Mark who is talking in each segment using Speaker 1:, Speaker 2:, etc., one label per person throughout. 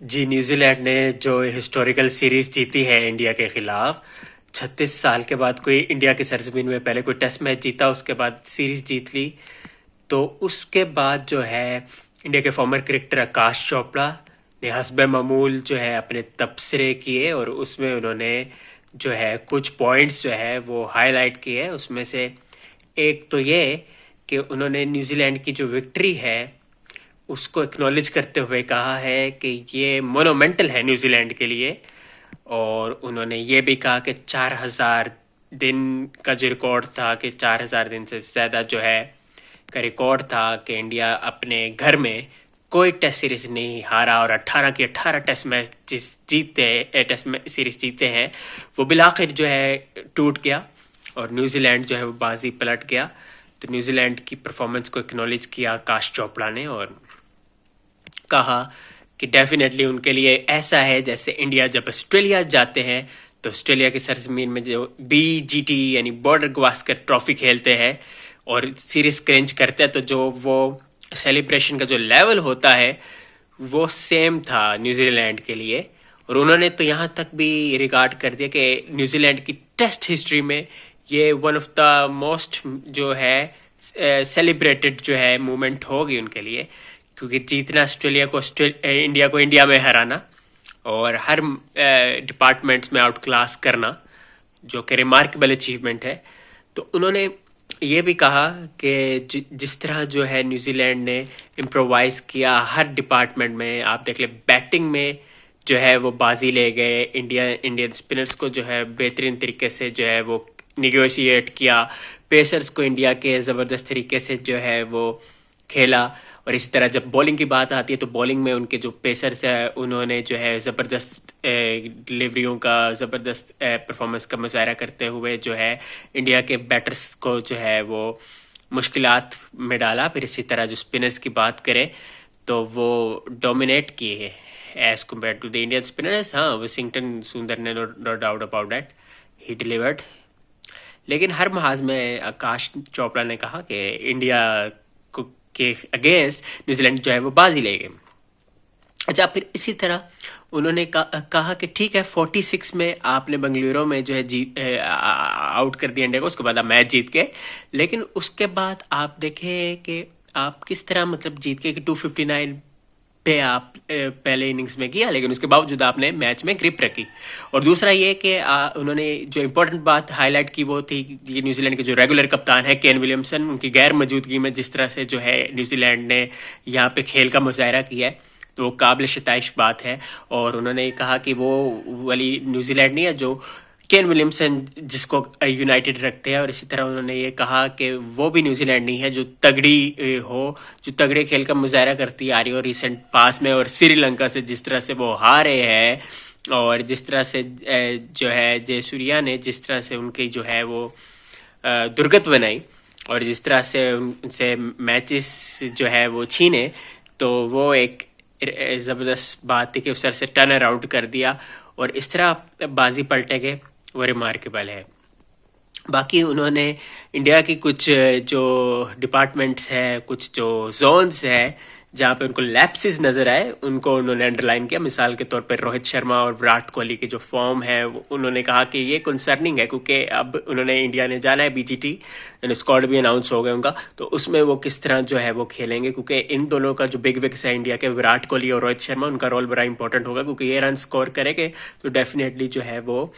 Speaker 1: जी, New Zealand ने जो historical series जीती है इंडिया के खिलाफ, 36 साल के बाद कोई इंडिया की सरजमीन में पहले कोई टेस्ट मैच जीता, उसके बाद सीरीज जीत ली। तो उसके बाद जो है इंडिया के फॉर्मर क्रिकेटर आकाश चोपड़ा ने हस्बे मामूल जो है अपने तबसरे किए, और उसमें उन्होंने जो है कुछ पॉइंट्स जो है वो हाईलाइट किए। उसमें से एक तो ये कि उन्होंने न्यूजीलैंड की जो विक्ट्री है उसको एक्नॉलेज करते हुए कहा है कि ये मोनोमेंटल है न्यूजीलैंड के लिए। और उन्होंने ये भी कहा कि 4,000 दिन का जो रिकॉर्ड था, कि 4,000 दिन से ज़्यादा जो है का रिकॉर्ड था कि इंडिया अपने घर में कोई टेस्ट सीरीज नहीं हारा, और 18 की 18 टेस्ट मैच जीते टेस्ट सीरीज जीते हैं, वो बिलाखिर जो है टूट गया और न्यूजीलैंड जो है वो बाजी पलट गया। तो न्यूजीलैंड की परफॉर्मेंस को एक्नॉलेज किया आकाश चोपड़ा ने, और कहा कि डेफिनेटली उनके लिए ऐसा है जैसे इंडिया जब ऑस्ट्रेलिया जाते हैं तो ऑस्ट्रेलिया की सरजमीन में जो BGT यानी बॉर्डर गवास्कर ट्रॉफी खेलते हैं और सीरीज क्रेंच करते हैं, तो जो वो सेलिब्रेशन का जो लेवल होता है वो सेम था न्यूजीलैंड के लिए। और उन्होंने तो यहाँ तक भी रिगार्ड कर दिया कि न्यूजीलैंड की टेस्ट हिस्ट्री में ये वन ऑफ द मोस्ट जो है सेलिब्रेटेड जो है मूवमेंट होगी उनके लिए, क्योंकि जीतना ऑस्ट्रेलिया को इंडिया को इंडिया में हराना और हर डिपार्टमेंट्स में आउट क्लास करना जो कि रिमार्केबल अचीवमेंट है। तो उन्होंने ये भी कहा कि जिस तरह जो है न्यूजीलैंड ने इम्प्रोवाइज किया हर डिपार्टमेंट में, आप देख ले बैटिंग में जो है वो बाजी ले गए, इंडियन स्पिनर्स को जो है बेहतरीन तरीके से जो है वो निगोशिएट किया, पेसर्स को इंडिया के ज़बरदस्त तरीके से जो है वो खेला। और इस तरह जब बॉलिंग की बात आती है तो बॉलिंग में उनके जो पेसर्स है उन्होंने जो है ज़बरदस्त डिलीवरियों का, ज़बरदस्त परफॉर्मेंस का मुजाहरा करते हुए जो है इंडिया के बैटर्स को जो है वो मुश्किलात में डाला। फिर इसी तरह जो स्पिनर्स की बात करें तो वो डोमिनेट किए as compared to the Indian spinners. हाँ, वॉशिंगटन सुंदर ने no doubt about that, he delivered. लेकिन हर महाज में आकाश चोपड़ा ने कहा कि इंडिया को के अगेंस्ट न्यूजीलैंड जो है वो बाजी ले गए। अच्छा, फिर इसी तरह उन्होंने कहा कि ठीक है 46 में आपने बेंगलुरु में जो है जीत आउट कर दिया इंडिया को, उसके बाद आप मैच जीत गए, लेकिन उसके बाद आप देखें कि आप किस तरह मतलब जीत के कि 259 पे आप पहले इनिंग्स में किया, लेकिन उसके बावजूद आपने मैच में ग्रिप रखी। और दूसरा ये कि उन्होंने जो इम्पोर्टेंट बात हाईलाइट की वो थी कि न्यूजीलैंड के जो रेगुलर कप्तान है केन विलियमसन, उनकी गैर मौजूदगी में जिस तरह से जो है न्यूजीलैंड ने यहाँ पे खेल का मुजाहरा किया है तो वो काबिल शताइश बात है। और उन्होंने कहा कि वो वाली न्यूजीलैंड नहीं है जो केन विलियमसन जिसको यूनाइटेड रखते हैं, और इसी तरह उन्होंने ये कहा कि वो भी न्यूजीलैंड नहीं है जो तगड़ी हो, जो तगड़े खेल का मुजाहरा करती आ रही हो रिसेंट पास में। और श्रीलंका से जिस तरह से वो हारे हैं, और जिस तरह से जो है जयसूर्या ने जिस तरह से उनकी जो है वो दुर्गत बनाई, और जिस तरह से उनसे मैचेस जो है वो छीने, तो वो एक ज़बरदस्त बात थी कि उस तरह से टर्न अराउंड कर दिया और इस तरह बाजी पलटे गए, वो रिमार्केबल है। बाकी उन्होंने इंडिया की कुछ जो डिपार्टमेंट्स है, कुछ जो जोन्स है जहाँ पे उनको लैप्सेस नजर आए, उनको उन्होंने अंडरलाइन किया। मिसाल के तौर पर रोहित शर्मा और विराट कोहली की जो फॉर्म है उन्होंने कहा कि ये कंसर्निंग है, क्योंकि अब उन्होंने इंडिया ने जाना है BGT, स्क्वाड भी अनाउंस हो गए उनका, तो उसमें वो किस तरह जो है वो खेलेंगे, क्योंकि इन दोनों का जो बिग विक्स है इंडिया के, विराट कोहली और रोहित शर्मा, उनका रोल बड़ा इंपॉर्टेंट होगा, क्योंकि ये रन स्कोर करेंगे तो डेफिनेटली जो है वो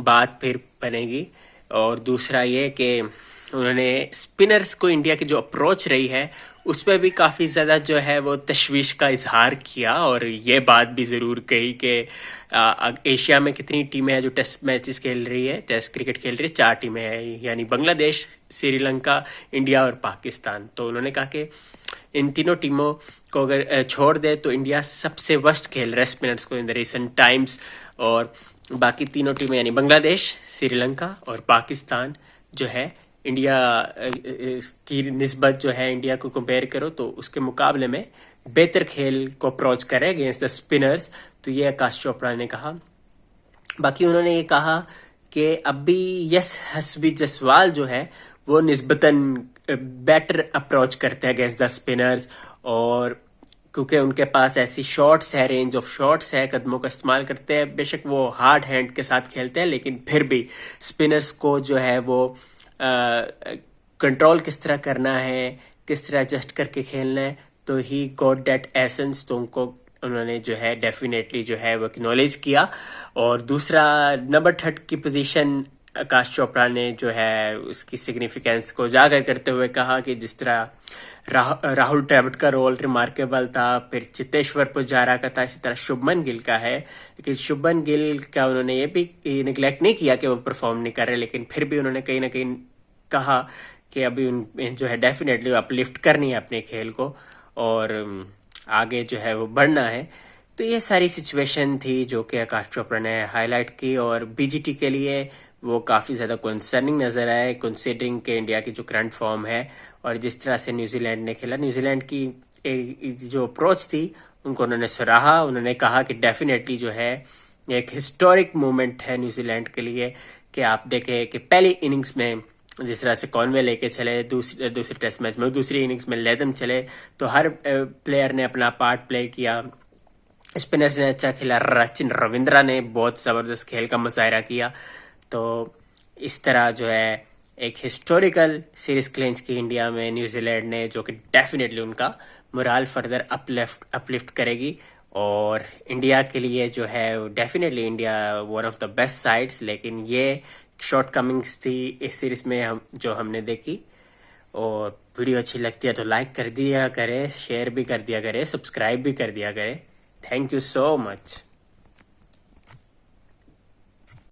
Speaker 1: बात फिर बनेगी। और दूसरा ये कि उन्होंने स्पिनर्स को इंडिया की जो अप्रोच रही है उस पर भी काफ़ी ज़्यादा जो है वो तशवीश का इजहार किया, और ये बात भी ज़रूर कही कि एशिया में कितनी टीमें हैं जो टेस्ट मैचेस खेल रही है, टेस्ट क्रिकेट खेल रही है, 4 टीमें हैं, यानी बांग्लादेश, श्रीलंका, इंडिया और पाकिस्तान। तो उन्होंने कहा कि इन तीनों टीमों को अगर छोड़ दे तो इंडिया सबसे वर्स्ट खेल रहा है स्पिनर्स को इन द रिसेंट टाइम्स, और बाकी तीनों टीमें यानी बांग्लादेश, श्रीलंका और पाकिस्तान जो है इंडिया की निस्बत जो है इंडिया को कंपेयर करो तो उसके मुकाबले में बेहतर खेल को अप्रोच करे अगेंस्ट द स्पिनर्स। तो ये आकाश चोपड़ा ने कहा। बाकी उन्होंने ये कहा कि अभी यस हस्बी जसवाल जो है वो निस्बतन बेटर अप्रोच करते हैं अगेंस्ट द स्पिनर्स, और क्योंकि उनके पास ऐसी शॉट्स है, रेंज ऑफ शॉट्स है, कदमों का इस्तेमाल करते हैं। बेशक वो हार्ड हैंड के साथ खेलते हैं, लेकिन फिर भी स्पिनर्स को जो है वो कंट्रोल किस तरह करना है, किस तरह एडजस्ट करके खेलना है, तो ही गॉट दैट एसेंस। तो उनको उन्होंने जो है डेफिनेटली जो है वो एक्नॉलेज किया। और दूसरा नंबर 3 की पोजीशन आकाश चोपड़ा ने जो है उसकी सिग्निफिकेंस को उजागर करते हुए कहा कि जिस तरह राहुल द्रविड़ का रोल रिमार्केबल था, फिर चेतेश्वर पुजारा का था, इसी तरह शुभमन गिल का है। लेकिन शुभमन गिल का उन्होंने ये भी निगलेक्ट नहीं किया कि वो परफॉर्म नहीं कर रहे, लेकिन फिर भी उन्होंने कहीं ना कहीं कहा कि अभी उन जो है डेफिनेटली अपलिफ्ट करनी है अपने खेल को और आगे जो है वो बढ़ना है। तो ये सारी सिचुएशन थी जो कि आकाश चोपड़ा ने हाईलाइट की और बीजीटी के लिए वो काफ़ी ज़्यादा कंसर्निंग नज़र आए, कंसीडरिंग के इंडिया की जो करंट फॉर्म है और जिस तरह से न्यूजीलैंड ने खेला। न्यूजीलैंड की जो अप्रोच थी उनको उन्होंने सराहा। उन्होंने कहा कि डेफिनेटली जो है एक हिस्टोरिक मोमेंट है न्यूजीलैंड के लिए कि आप देखें कि पहली इनिंग्स में जिस तरह से कॉनवे लेके चले, दूसरे टेस्ट मैच में दूसरी इनिंग्स में लेदम चले, तो हर प्लेयर ने अपना पार्ट प्ले किया। स्पिनर्स ने अच्छा खेला, सचिन रविंद्रा ने बहुत ज़बरदस्त खेल का मुजाहरा किया। तो इस तरह जो है एक हिस्टोरिकल सीरीज क्लिंच की इंडिया में न्यूजीलैंड ने, जो कि डेफिनेटली उनका मोराल फर्दर अपलिफ्ट करेगी। और इंडिया के लिए जो है definitely India one of the best sides, लेकिन ये शॉर्ट कमिंग्स थी इस सीरीज में हमने देखी। और वीडियो अच्छी लगती है तो लाइक कर दिया करें, शेयर भी कर दिया करें, सब्सक्राइब भी कर दिया करें। Thank you so much.